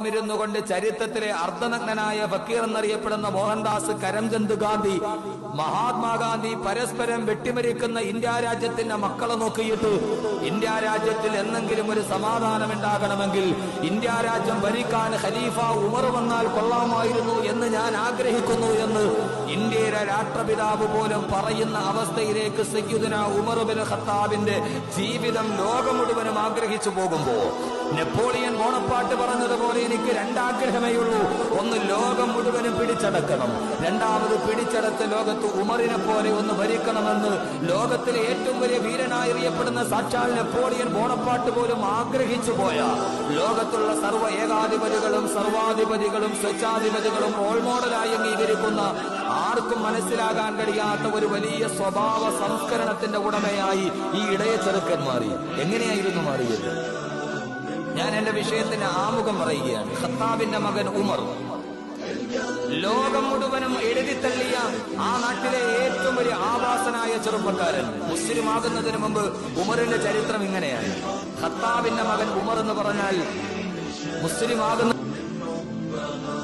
ഇരുന്നു കൊണ്ട് ചരിത്രത്തിലെ അർദ്ധനഗ്നനായ ഫക്കീർ എന്നറിയപ്പെടുന്ന മോഹൻദാസ് കരംചന്ദ് ഗാന്ധി, മഹാത്മാഗാന്ധി പരസ്പരം വെട്ടിമരിക്കുന്ന ഇന്ത്യ രാജ്യത്തിന്റെ മക്കളെ നോക്കിയിട്ട് ഇന്ത്യ രാജ്യത്തിൽ എന്നെങ്കിലും ഒരു സമാധാനം ഉണ്ടാകണമെങ്കിൽ ഇന്ത്യ രാജ്യം ഭരിക്കാൻ ഖലീഫ ഉമർ വന്നാൽ കൊള്ളാമായിരുന്നു എന്ന് ഞാൻ ആഗ്രഹിക്കുന്നു എന്ന് ഇന്ത്യയുടെ രാഷ്ട്രപിതാവ് പോലും പറയുന്ന അവസ്ഥയിലേക്ക് സയ്യിദുന ഉമർ ഇബ്നു ഖത്താബിന്റെ ജീവിതം ലോകം മുഴുവനും ആഗ്രഹിച്ചു പോകുമ്പോ നെപ്പോളിയൻ ബോണപ്പാർട്ട് പറഞ്ഞതുപോലെ എനിക്ക് രണ്ടാഗ്രഹമേ ഉള്ളൂ. ഒന്ന്, ലോകം മുഴുവനും പിടിച്ചടക്കണം. രണ്ടാമത്, പിടിച്ചടച്ച ലോകത്ത് ഉമറിനെ പോലെ ഒന്ന് ഭരിക്കണമെന്ന് ലോകത്തിലെ ഏറ്റവും വലിയ വീരനായി അറിയപ്പെടുന്ന സാക്ഷാൽ നെപ്പോളിയൻ ബോണപ്പാർട്ട് പോലും ആഗ്രഹിച്ചു പോയ ലോകത്തുള്ള സർവ്വ ഏകാധിപതികളും സർവാധിപതികളും സ്വച്ഛാധിപതികളും റോൾ മോഡലായി അംഗീകരിക്കുന്ന ആർക്കും മനസ്സിലാകാൻ കഴിയാത്ത ഒരു വലിയ സ്വഭാവ സംസ്കരണത്തിന്റെ ഉടമയായി ഈ ഇടയ ചെറുക്കൻ മാറി. എങ്ങനെയായിരുന്നു മാറിയത്? ഞാൻ എന്റെ വിഷയത്തിന് ആമുഖം പറയുകയാണ്. ഖത്താബിന്റെ മകൻ ഉമർ ലോകം മുഴുവനും എഴുതിത്തള്ളിയ ആ നാട്ടിലെ ഏറ്റവും വലിയ ആവാസനായ ചെറുപ്പക്കാരൻ. മുസ്ലിം ആകുന്നതിന് മുമ്പ് ഉമറിന്റെ ചരിത്രം ഇങ്ങനെയാണ്. ഖത്താബിന്റെ മകൻ ഉമർ എന്ന് പറഞ്ഞാൽ മുസ്ലിം ആകുന്ന